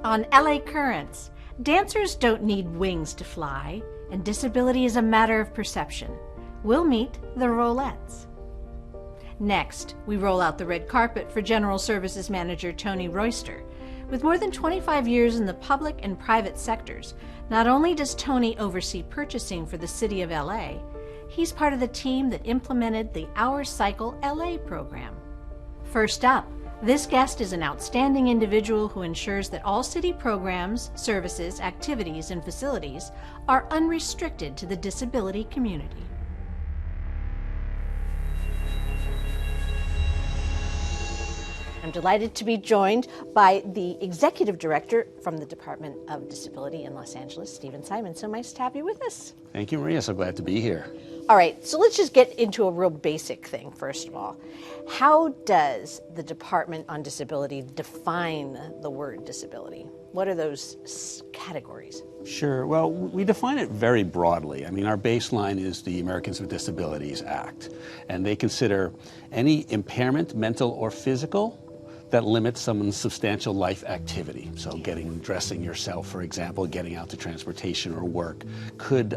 On LA Currents, dancers don't need wings to fly, and disability is a matter of perception. We'll meet the Rollettes. Next, we roll out the red carpet for General Services Manager Tony Royster. With more than 25 years in the public and private sectors, not only does Tony oversee purchasing for the City of LA, he's part of the team that implemented the Our Cycle LA program. First up, this guest is an outstanding individual who ensures that all city programs, services, activities, and facilities are unrestricted to the disability community. I'm delighted to be joined by the Executive Director from the Department of Disability in Los Angeles, Stephen Simon. So nice to have you with us. Thank you, Maria. So glad to be here. All right, so let's just get into a real basic thing, first of all. How does the Department on Disability define the word disability? What are those categories? Sure. Well, we define it very broadly. I mean, our baseline is the Americans with Disabilities Act, and they consider any impairment, mental or physical, that limits someone's substantial life activity. So dressing yourself, for example, getting out to transportation or work could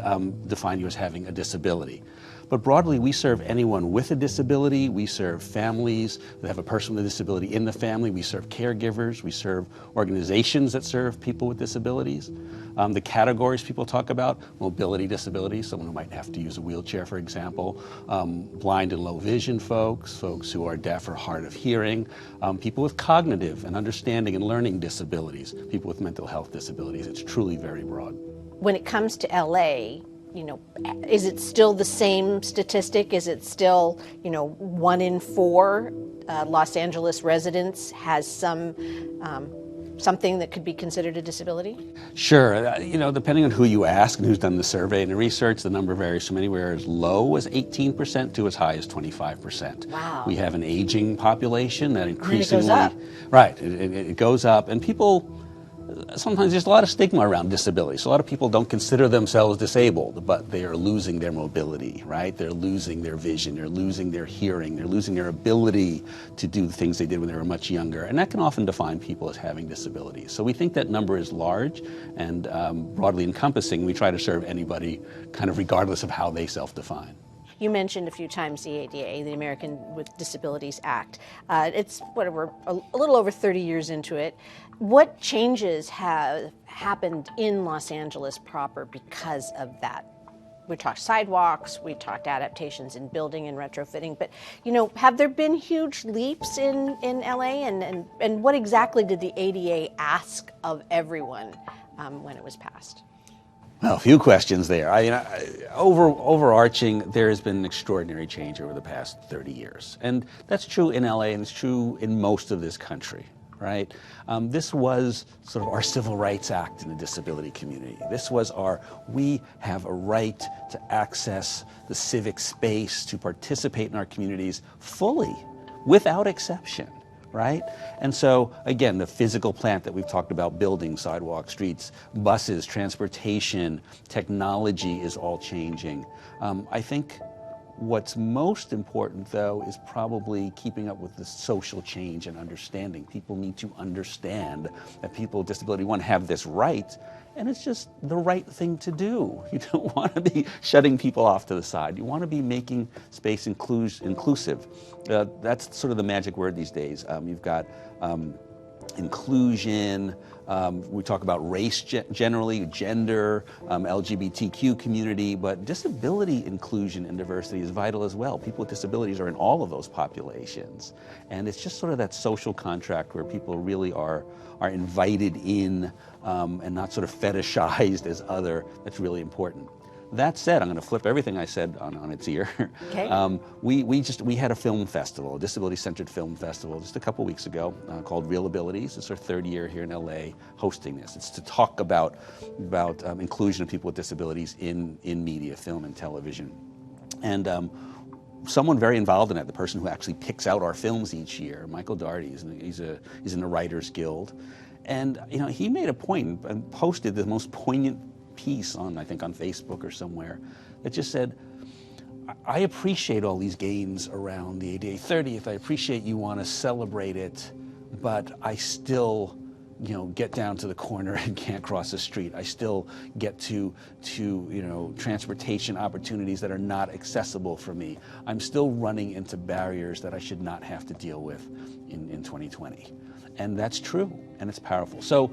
define you as having a disability. But broadly, we serve anyone with a disability. We serve families that have a person with a disability in the family. We serve caregivers. We serve organizations that serve people with disabilities. The categories people talk about: mobility disabilities, someone who might have to use a wheelchair, for example, blind and low vision folks who are deaf or hard of hearing, people with cognitive and understanding and learning disabilities, people with mental health disabilities. It's truly very broad. When it comes to LA, is it still the same statistic? Is it still, 1 in 4 Los Angeles residents has something that could be considered a disability? Sure. Depending on who you ask and who's done the survey and the research, the number varies from anywhere as low as 18% to as high as 25%. Wow. We have an aging population that increasingly... And it goes up. Right. It goes up. And people... Sometimes there's a lot of stigma around disability. So a lot of people don't consider themselves disabled, but they are losing their mobility, right? They're losing their vision, they're losing their hearing, they're losing their ability to do the things they did when they were much younger. And that can often define people as having disabilities. So we think that number is large and broadly encompassing. We try to serve anybody kind of regardless of how they self-define. You mentioned a few times the ADA, the American with Disabilities Act. It's whatever, a little over 30 years into it. What changes have happened in Los Angeles proper because of that? We talked sidewalks, we talked adaptations in building and retrofitting, but have there been huge leaps in LA? And what exactly did the ADA ask of everyone when it was passed? Well, a few questions there. Overarching, there has been an extraordinary change over the past 30 years. And that's true in LA and it's true in most of this country, right? This was sort of our Civil Rights Act in the disability community. This was we have a right to access the civic space, to participate in our communities fully, without exception. Right? And so, again, the physical plant that we've talked about, buildings, sidewalks, streets, buses, transportation, technology is all changing. I think what's most important, though, is probably keeping up with the social change and understanding. People need to understand that people with disability, one, have this right, and it's just the right thing to do. You don't want to be shutting people off to the side. You want to be making space inclusive. That's sort of the magic word these days. You've got inclusion. We talk about race generally, gender, LGBTQ community, but disability inclusion and diversity is vital as well. People with disabilities are in all of those populations. And it's just sort of that social contract where people really are invited in and not sort of fetishized as other. That's really important. That said, I'm going to flip everything I said on its ear. Okay. We had a film festival, a disability-centered film festival, just a couple weeks ago called Real Abilities. It's our 3rd year here in LA hosting this. It's to talk about inclusion of people with disabilities in media, film and television. And someone very involved in that, the person who actually picks out our films each year, Michael Daugherty, he's in the Writers Guild. And he made a point and posted the most poignant piece on Facebook or somewhere that just said, I appreciate all these gains around the ADA 30th. I appreciate you want to celebrate it, but I still get down to the corner and can't cross the street. I still get to transportation opportunities that are not accessible for me. I'm still running into barriers that I should not have to deal with in 2020. And that's true, and it's powerful. So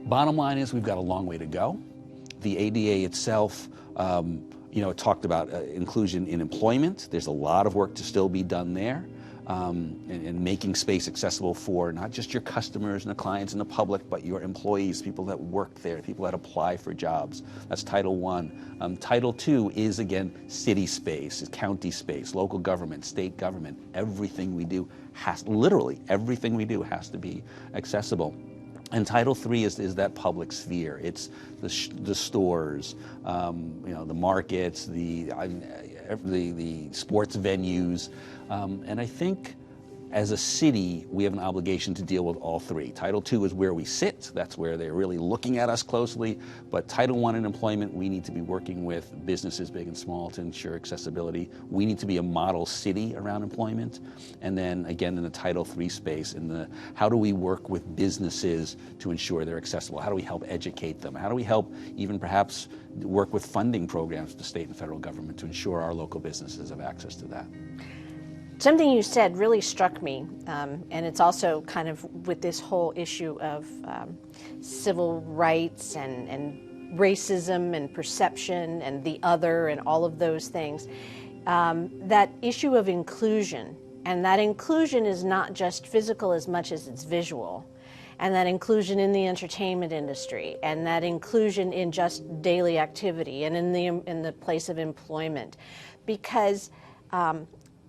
bottom line is we've got a long way to go. The ADA itself, it talked about inclusion in employment. There's a lot of work to still be done there. And making space accessible for not just your customers and the clients and the public, but your employees, people that work there, people that apply for jobs. That's Title I. Title II is, again, city space, county space, local government, state government. Everything we do literally everything we do has to be accessible. And Title III is that public sphere. It's the stores, the markets, the sports venues. And I think as a city, we have an obligation to deal with all three. Title II is where we sit. That's where they're really looking at us closely. But Title I in employment, we need to be working with businesses big and small to ensure accessibility. We need to be a model city around employment. And then again, in the Title III space, how do we work with businesses to ensure they're accessible? How do we help educate them? How do we help even perhaps work with funding programs with the state and federal government to ensure our local businesses have access to that? Something you said really struck me, and it's also kind of with this whole issue of civil rights and racism and perception and the other and all of those things. That issue of inclusion, and that inclusion is not just physical as much as it's visual, and that inclusion in the entertainment industry, and that inclusion in just daily activity and in the place of employment, because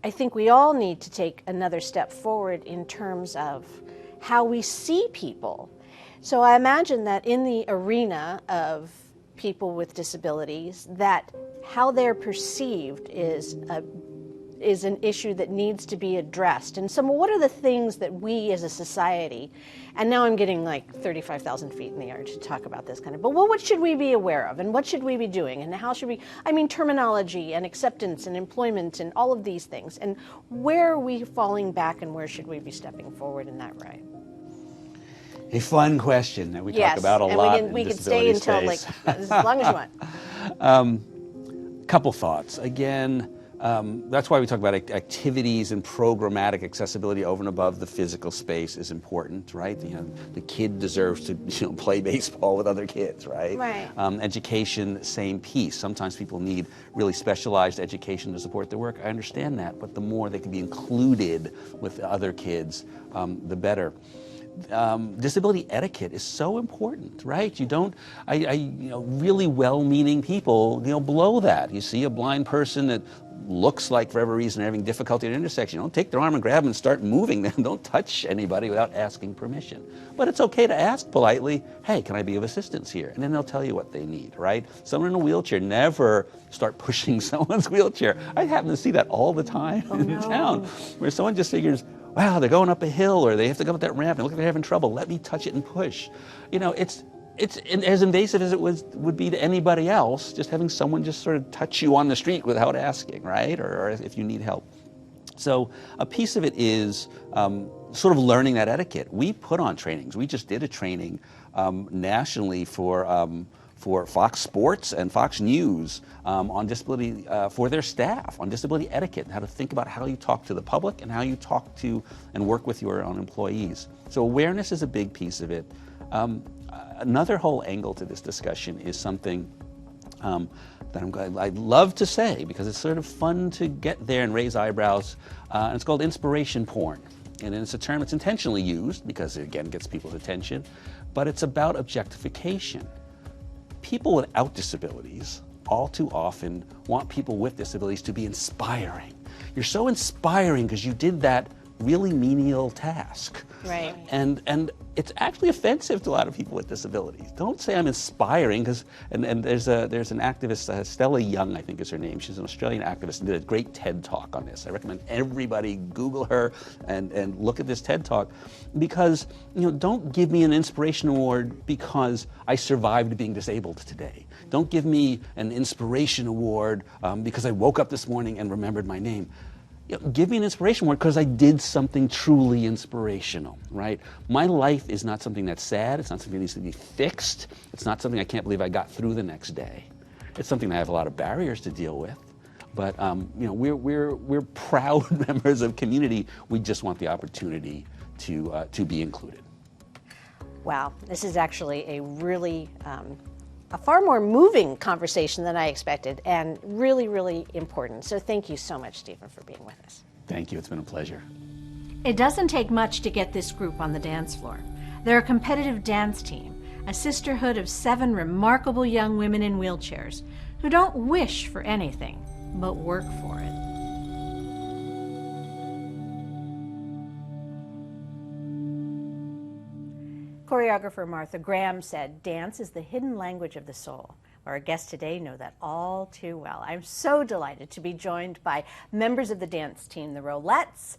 I think we all need to take another step forward in terms of how we see people. So I imagine that in the arena of people with disabilities, that how they're perceived is an issue that needs to be addressed. And so what are the things that we as a society, and now I'm getting like 35,000 feet in the air to talk about this kind of, but what should we be aware of and what should we be doing and how should we, terminology and acceptance and employment and all of these things, and where are we falling back and where should we be stepping forward in that way? A fun question that we talk about a lot in we can stay until space. as long as you want. Couple thoughts. Again, that's why we talk about activities and programmatic accessibility over and above the physical space is important, right? The kid deserves to play baseball with other kids, right? Right. Education, same piece. Sometimes people need really specialized education to support their work. I understand that, but the more they can be included with other kids, the better. Disability etiquette is so important, right? You don't, really well-meaning people, blow that. You see a blind person that looks like for whatever reason they're having difficulty at an intersection. Don't take their arm and grab them and start moving them. Don't touch anybody without asking permission. But it's okay to ask politely, hey, can I be of assistance here? And then they'll tell you what they need, right? Someone in a wheelchair, never start pushing someone's wheelchair. I happen to see that all the time in town, where someone just figures, wow, they're going up a hill or they have to go up that ramp and look like they're having trouble. Let me touch it and push. It's as invasive as it would be to anybody else, just having someone just sort of touch you on the street without asking, right? Or if you need help. So a piece of it is sort of learning that etiquette. We put on trainings. We just did a training nationally for Fox Sports and Fox News on disability, for their staff, on disability etiquette, and how to think about how you talk to the public and how you talk to and work with your own employees. So awareness is a big piece of it. Another whole angle to this discussion is something that I'd love to say because it's sort of fun to get there and raise eyebrows, and it's called inspiration porn. And it's a term that's intentionally used because it, again, gets people's attention, but it's about objectification. People without disabilities all too often want people with disabilities to be inspiring. You're so inspiring because you did that really menial task. Right. And it's actually offensive to a lot of people with disabilities. Don't say I'm inspiring, because and there's an activist, Stella Young, I think is her name. She's an Australian activist and did a great TED Talk on this. I recommend everybody Google her and look at this TED Talk, because don't give me an inspiration award because I survived being disabled today. Don't give me an inspiration award because I woke up this morning and remembered my name. give me an inspiration word because I did something truly inspirational, right? My life is not something that's sad. It's not something that needs to be fixed. It's not something I can't believe I got through the next day. It's something that I have a lot of barriers to deal with. But we're proud members of community. We just want the opportunity to be included. Wow, this is actually a really a far more moving conversation than I expected, and really, really important. So thank you so much, Stephen, for being with us. Thank you. It's been a pleasure. It doesn't take much to get this group on the dance floor. They're a competitive dance team, a sisterhood of 7 remarkable young women in wheelchairs who don't wish for anything, but work for it. Choreographer Martha Graham said, "Dance is the hidden language of the soul." Our guests today know that all too well. I'm so delighted to be joined by members of the dance team, the Rollettes,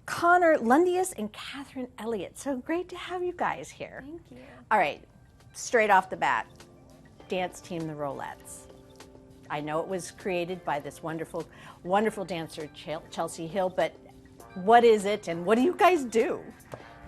Connor Lundius and Catherine Elliott. So great to have you guys here. Thank you. All right, straight off the bat, dance team, the Rollettes. I know it was created by this wonderful, wonderful dancer, Chelsea Hill, but what is it and what do you guys do?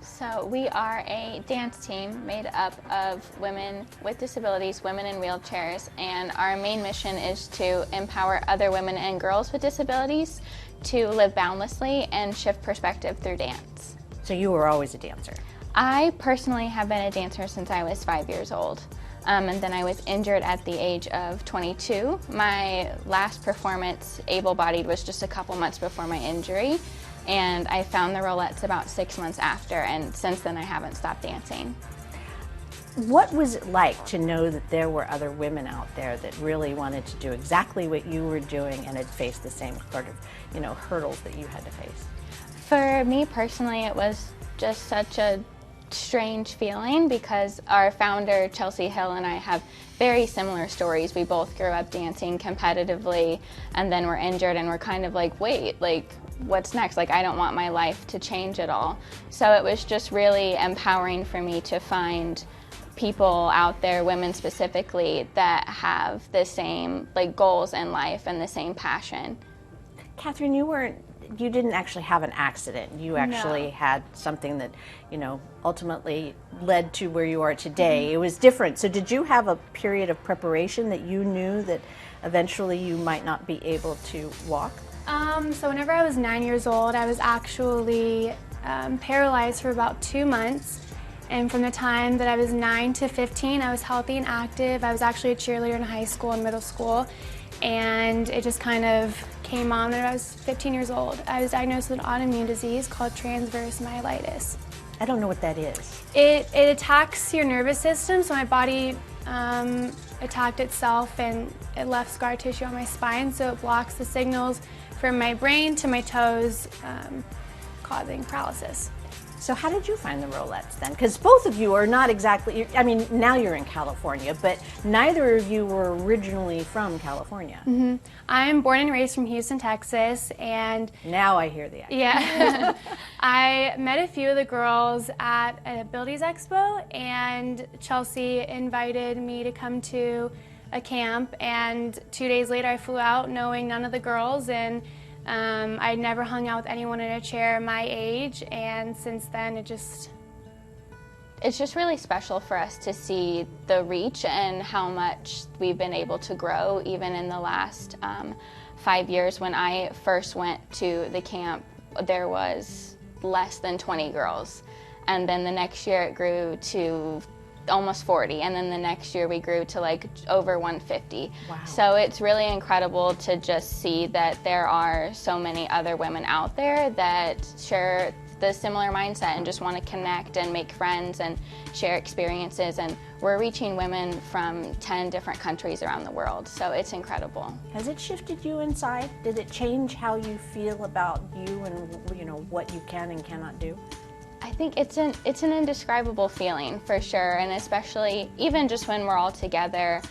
So we are a dance team made up of women with disabilities, women in wheelchairs, and our main mission is to empower other women and girls with disabilities to live boundlessly and shift perspective through dance. So you were always a dancer? I personally have been a dancer since I was 5 years old. And then I was injured at the age of 22. My last performance, able-bodied, was just a couple months before my injury. And I found the Rollettes about 6 months after, and since then I haven't stopped dancing. What was it like to know that there were other women out there that really wanted to do exactly what you were doing and had faced the same sort of, hurdles that you had to face? For me personally, it was just such a strange feeling because our founder, Chelsea Hill, and I have very similar stories. We both grew up dancing competitively and then were injured and we're kind of like, wait, what's next? I don't want my life to change at all. So it was just really empowering for me to find people out there, women specifically, that have the same goals in life and the same passion. Catherine, you didn't actually have an accident. You actually No. had something that, ultimately led to where you are today. It was different. So did you have a period of preparation that you knew that eventually you might not be able to walk? So whenever I was 9 years old, I was actually paralyzed for about 2 months. And from the time that I was 9 to 15, I was healthy and active. I was actually a cheerleader in high school and middle school. And it just kind of came on when I was 15 years old. I was diagnosed with an autoimmune disease called transverse myelitis. I don't know what that is. It attacks your nervous system, so my body attacked itself and it left scar tissue on my spine, so it blocks the signals from my brain to my toes, causing paralysis. So how did you find the Rollettes then? Because both of you are not exactly, now you're in California, but neither of you were originally from California. Mm-hmm. I'm born and raised from Houston, Texas, and now I hear the accent. yeah, I met a few of the girls at an Abilities Expo, and Chelsea invited me to come to a camp, and 2 days later I flew out knowing none of the girls, and I'd never hung out with anyone in a chair my age, and since then it's just really special for us to see the reach and how much we've been able to grow even in the last 5 years. When I first went to the camp, there was less than 20 girls, and then the next year it grew to almost 40, and then the next year we grew to over 150. Wow. So it's really incredible to just see that there are so many other women out there that share the similar mindset and just want to connect and make friends and share experiences, and we're reaching women from 10 different countries around the world, so it's incredible. Has it shifted you inside? Did it change how you feel about you and what you can and cannot do? I think it's an indescribable feeling for sure, and especially even just when we're all together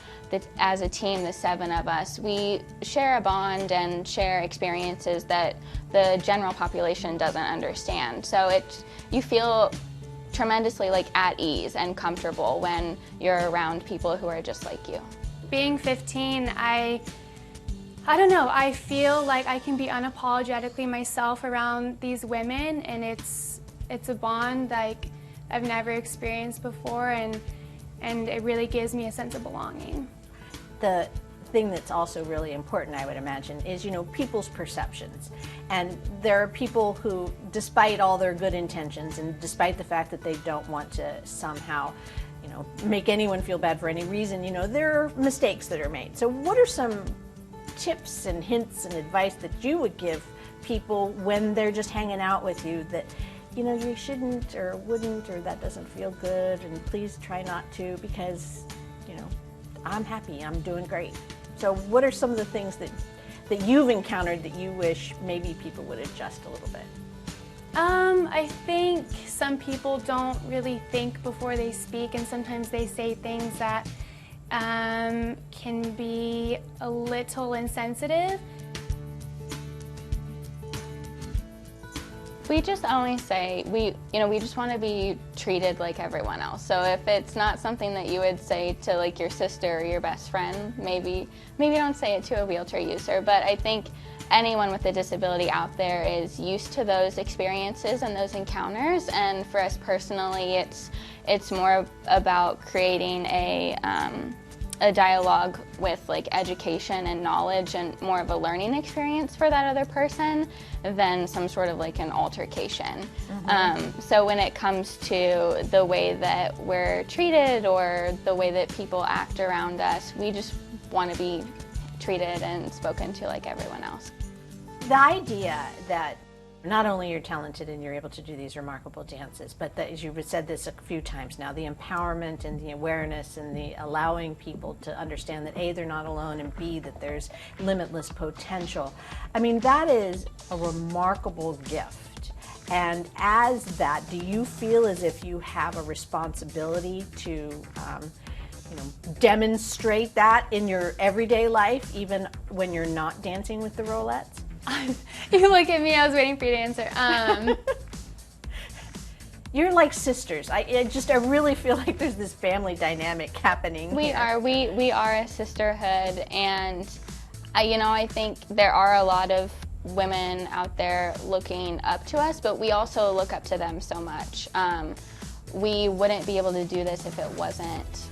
as a team, the 7 of us, we share a bond and share experiences that the general population doesn't understand. So you feel tremendously at ease and comfortable when you're around people who are just like you. being 15, I I don't know, I feel like I can be unapologetically myself around these women, and it's a bond like I've never experienced before, and it really gives me a sense of belonging. The thing that's also really important, I would imagine, is, people's perceptions. And there are people who, despite all their good intentions and despite the fact that they don't want to somehow, make anyone feel bad for any reason, there are mistakes that are made. So what are some tips and hints and advice that you would give people when they're just hanging out with you that, you shouldn't or wouldn't, or that doesn't feel good, and please try not to, because, I'm happy, I'm doing great. So what are some of the things that you've encountered that you wish maybe people would adjust a little bit? I think some people don't really think before they speak, and sometimes they say things that can be a little insensitive. We just always say we just want to be treated like everyone else. So if it's not something that you would say to like your sister or your best friend, maybe don't say it to a wheelchair user. But I think anyone with a disability out there is used to those experiences and those encounters. And for us personally, it's more about creating a dialogue with like education and knowledge and more of a learning experience for that other person than some sort of like an altercation. So when it comes to the way that we're treated or the way that people act around us, we just want to be treated and spoken to like everyone else. The idea that not only you're talented and you're able to do these remarkable dances, but that, as you've said this a few times now, the empowerment and the awareness and the allowing people to understand that A, they're not alone, and B, that there's limitless potential. I mean, that is a remarkable gift. And as that, do you feel as if you have a responsibility to demonstrate that in your everyday life, even when you're not dancing with the Rollettes? You look at me, I was waiting for you to answer. You're like sisters. I really feel like there's this family dynamic happening here. We are a sisterhood, and I think there are a lot of women out there looking up to us, but we also look up to them so much. We wouldn't be able to do this if it wasn't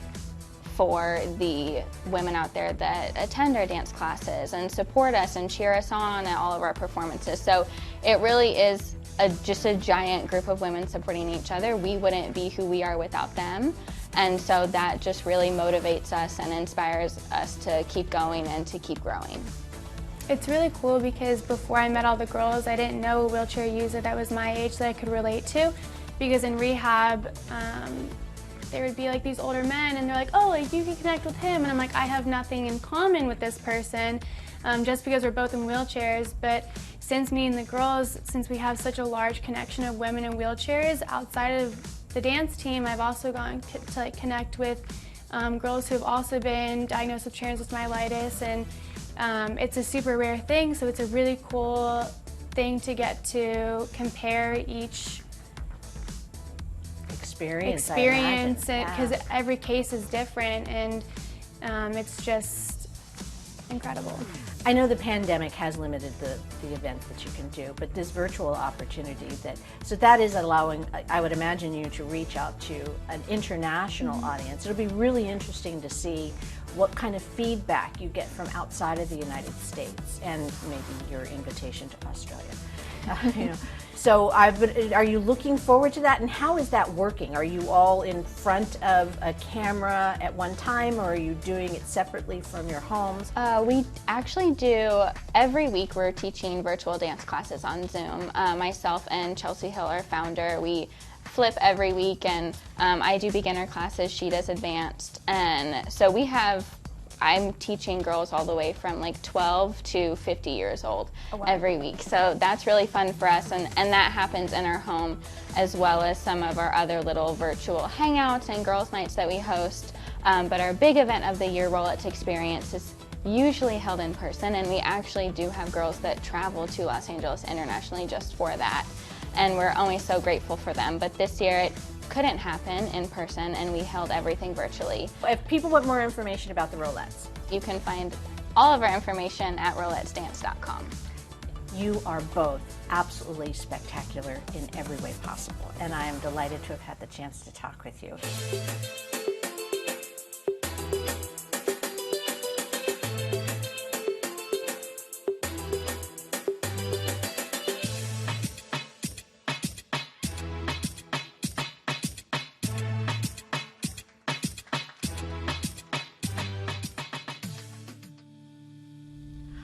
for the women out there that attend our dance classes and support us and cheer us on at all of our performances. So it really is just a giant group of women supporting each other. We wouldn't be who we are without them. And so that just really motivates us and inspires us to keep going and to keep growing. It's really cool because before I met all the girls, I didn't know a wheelchair user that was my age that I could relate to, because in rehab, there would be like these older men and they're like, oh, like you can connect with him. And I'm like, I have nothing in common with this person just because we're both in wheelchairs. But since meeting the girls, since we have such a large connection of women in wheelchairs, outside of the dance team, I've also gone to like connect with girls who have also been diagnosed with transverse myelitis. And it's a super rare thing, so it's a really cool thing to get to compare each experience because every case is different, and it's just incredible. I know the pandemic has limited the events that you can do, but this virtual opportunity that is allowing, I would imagine, you to reach out to an international audience. It'll be really interesting to see what kind of feedback you get from outside of the United States, and maybe your invitation to Australia. So are you looking forward to that, and how is that working? Are you all in front of a camera at one time, or are you doing it separately from your homes? We actually do, every week we're teaching virtual dance classes on Zoom. Myself and Chelsea Hill, our founder, we flip every week, and I do beginner classes, she does advanced, and so I'm teaching girls all the way from like 12 to 50 years old every week. So that's really fun for us, and that happens in our home, as well as some of our other little virtual hangouts and girls' nights that we host. But our big event of the year, Rollettes Experience, is usually held in person, and we actually do have girls that travel to Los Angeles internationally just for that. And we're always so grateful for them. But this year it couldn't happen in person, and we held everything virtually. If people want more information about the Rollettes, you can find all of our information at rollettesdance.com. You are both absolutely spectacular in every way possible, and I am delighted to have had the chance to talk with you.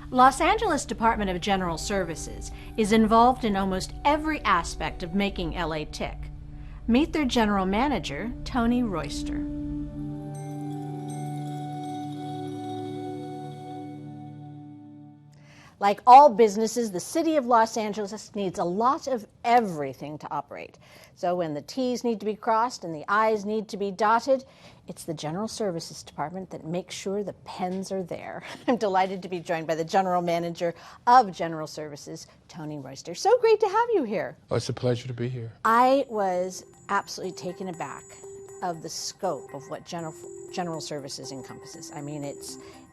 Los Angeles Department of General Services is involved in almost every aspect of making LA tick. Meet their general manager, Tony Royster. Like all businesses, the city of Los Angeles needs a lot of everything to operate. So when the T's need to be crossed and the I's need to be dotted, it's the General Services Department that makes sure the pens are there. I'm delighted to be joined by the General Manager of General Services, Tony Royster. So great to have you here. Oh, it's a pleasure to be here. I was absolutely taken aback of the scope of what General Services encompasses. I mean,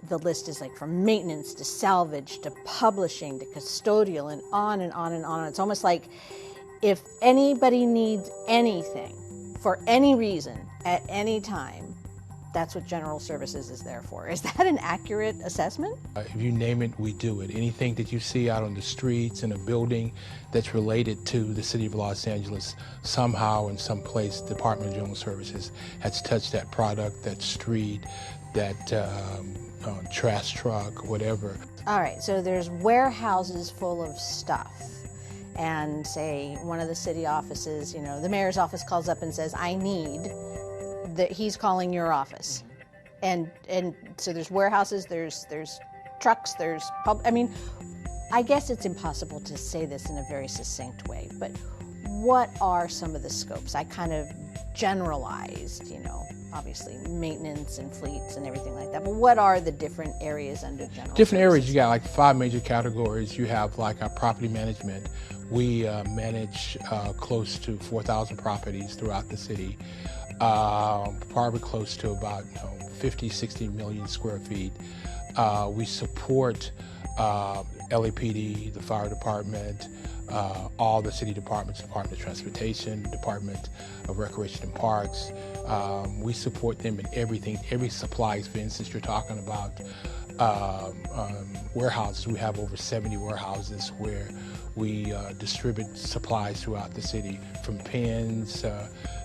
the list is like from maintenance to salvage to publishing to custodial and on and on and on. It's almost like if anybody needs anything for any reason at any time, that's what General Services is there for. Is that an accurate assessment? If you name it, we do it. Anything that you see out on the streets in a building that's related to the city of Los Angeles, somehow in some place, the Department of General Services has touched that product, that street, that trash truck, whatever. All right, so there's warehouses full of stuff. And say one of the city offices, the mayor's office calls up and says, I need, that he's calling your office. And so there's warehouses, there's trucks, I guess it's impossible to say this in a very succinct way, but what are some of the scopes? I kind of generalized, obviously maintenance and fleets and everything like that, but what are the different areas under General Different Services? areas, you got like 5 major categories. You have like our property management. We manage close to 4,000 properties throughout the city, probably close to about 50, 60 million square feet. We support LAPD, the fire department, all the city departments, Department of Transportation, Department of Recreation and Parks. We support them in everything, every supplies. For instance, you're talking about warehouses. We have over 70 warehouses where we distribute supplies throughout the city, from pens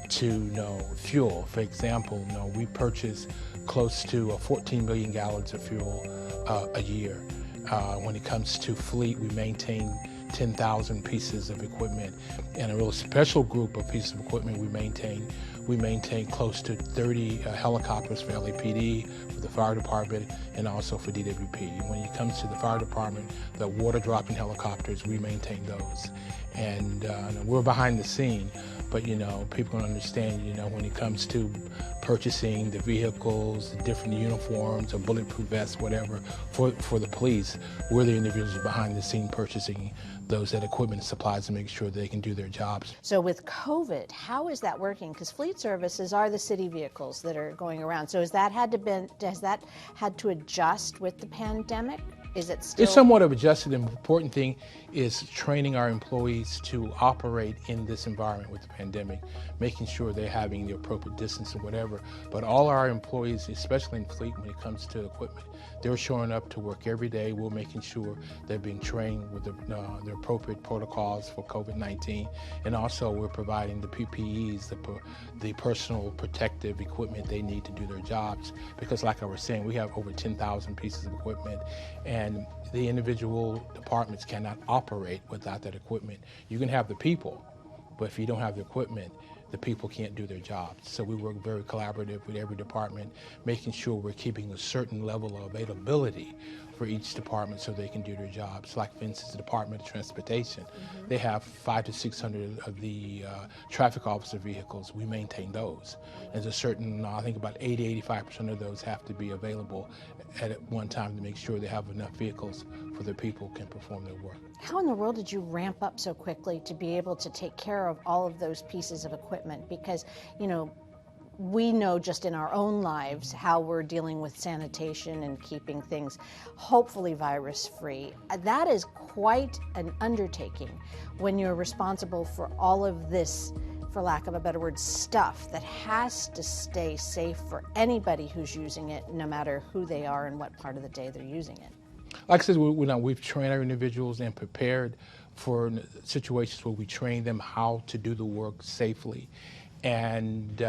to fuel. For example, we purchase close to 14 million gallons of fuel a year. When it comes to fleet, we maintain 10,000 pieces of equipment, and a real special group of pieces of equipment we maintain close to 30 helicopters for LAPD, for the fire department, and also for DWP. When it comes to the fire department, the water dropping helicopters, we maintain those. And we're behind the scene, but people don't understand, when it comes to purchasing the vehicles, the different uniforms, or bulletproof vests, whatever, for the police, we're the individuals behind the scene purchasing those equipment and supplies to make sure they can do their jobs. So with COVID, how is that working? Because fleet services are the city vehicles that are going around. So has that had to adjust with the pandemic? Is it still? It's somewhat of adjusted. The important thing is training our employees to operate in this environment with the pandemic, making sure they're having the appropriate distance or whatever. But all our employees, especially in fleet when it comes to equipment, they're showing up to work every day. We're making sure they're being trained with the appropriate protocols for COVID-19. And also we're providing the PPEs, the personal protective equipment they need to do their jobs. Because like I was saying, we have over 10,000 pieces of equipment, and the individual departments cannot operate without that equipment. You can have the people, but if you don't have the equipment, the people can't do their jobs. So we work very collaborative with every department, making sure we're keeping a certain level of availability for each department so they can do their jobs. Like, for instance, the Department of Transportation, they have 500 to 600 of the traffic officer vehicles. We maintain those. There's a certain, I think about 80-85% of those have to be available at one time to make sure they have enough vehicles for the people can perform their work. How in the world did you ramp up so quickly to be able to take care of all of those pieces of equipment? Because, we know just in our own lives how we're dealing with sanitation and keeping things hopefully virus-free. That is quite an undertaking when you're responsible for all of this, for lack of a better word, stuff that has to stay safe for anybody who's using it, no matter who they are and what part of the day they're using it. Like I said, we've trained our individuals and prepared for situations where we train them how to do the work safely. And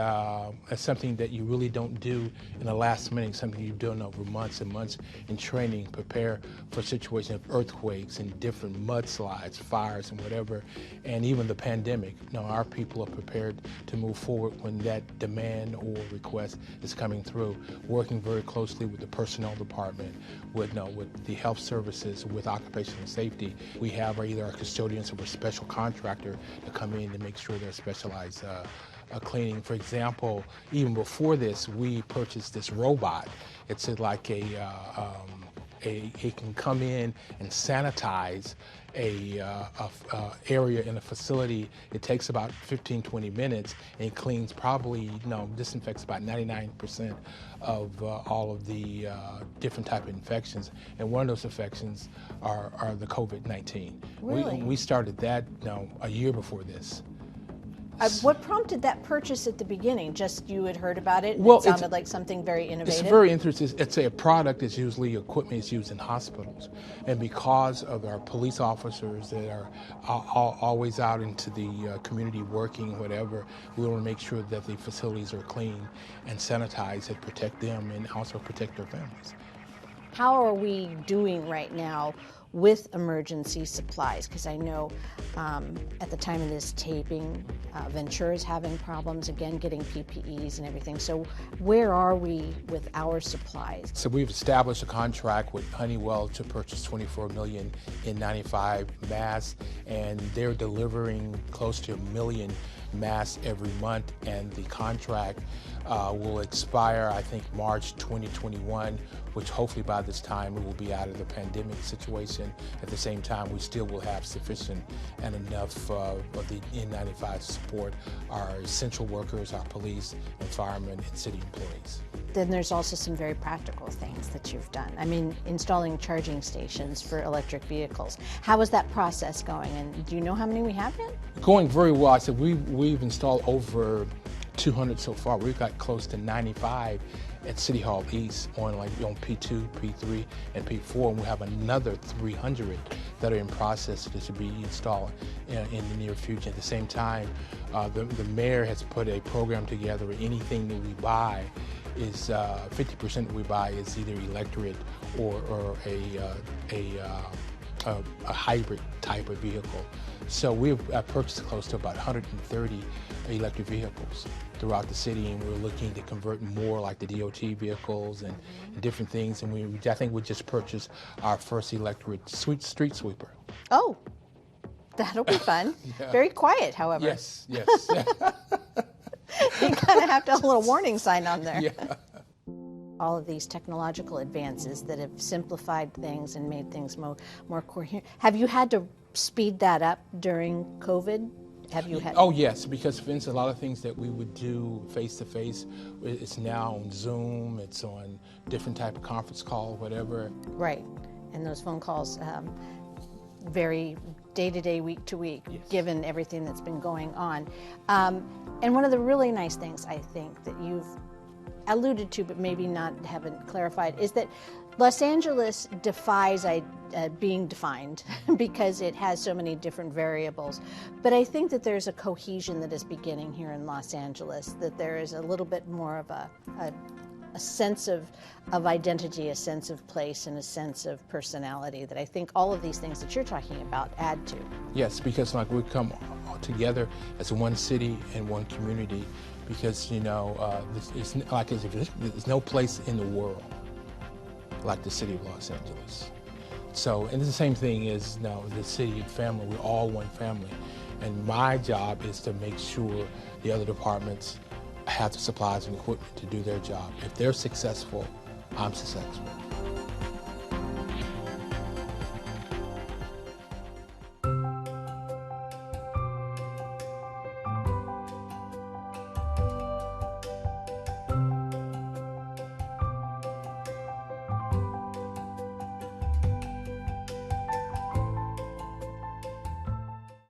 it's something that you really don't do in the last minute, something you've done over months and months in training, prepare for situations of earthquakes and different mudslides, fires and whatever, and even the pandemic. Our people are prepared to move forward when that demand or request is coming through, working very closely with the personnel department, with the health services, with occupational safety. We have either our custodians or a special contractor to come in to make sure they're specialized cleaning. For example, even before this, we purchased this robot. It's like it can come in and sanitize a area in a facility. It takes about 15-20 minutes, and it cleans probably, disinfects about 99% of all of the different type of infections. And one of those infections are the COVID-19. Really? We started that a year before this. What prompted that purchase at the beginning? Just you had heard about it and Well, it sounded like something very innovative? It's very interesting. It's a product that's usually equipment is used in hospitals. And because of our police officers that are always out into the community working, whatever, we want to make sure that the facilities are clean and sanitized and protect them and also protect their families. How are we doing right now with emergency supplies? Because I know at the time of this taping, Ventura is having problems again getting PPEs and everything. So where are we with our supplies? So we've established a contract with Honeywell to purchase 24 million N95 masks, and they're delivering close to 1 million masks every month, and the contract will expire, I think, March 2021, which hopefully by this time we will be out of the pandemic situation. At the same time, we still will have sufficient and enough of the N95 to support our essential workers, our police and firemen and city employees. Then there's also some very practical things that you've done. I mean, installing charging stations for electric vehicles. How is that process going? And do you know how many we have yet? Going very well. I said we've installed over 200 so far. We've got close to 95 at City Hall East on P2, P3, and P4, and we have another 300 that are in process to be installed in the near future. At the same time, the mayor has put a program together where anything that we buy is 50% that we buy is either electric or a hybrid type of vehicle. So we've purchased close to about 130 electric vehicles throughout the city, and we're looking to convert more like the DOT vehicles and different things. And I think we just purchased our first electric street sweeper. Oh, that'll be fun. Yeah. Very quiet, however. Yes, yes. You kind of have to have a little warning sign on there. Yeah. All of these technological advances that have simplified things and made things more coherent. Have you had to speed that up during COVID? Have you had? Oh yes, because for instance, a lot of things that we would do face to face, it's now on Zoom, it's on different type of conference call, whatever. Right, and those phone calls vary day to day, week to week, yes, given everything that's been going on. And one of the really nice things I think that you've alluded to, but maybe haven't clarified, is that Los Angeles defies being defined because it has so many different variables. But I think that there's a cohesion that is beginning here in Los Angeles, that there is a little bit more of a sense of identity, a sense of place, and a sense of personality that I think all of these things that you're talking about add to. Yes, because we come together as one city and one community, because it's like as if there's no place in the world like the city of Los Angeles. So, and it's the same thing as the city and family. We're all one family, and my job is to make sure the other departments have the supplies and equipment to do their job. If they're successful, I'm successful.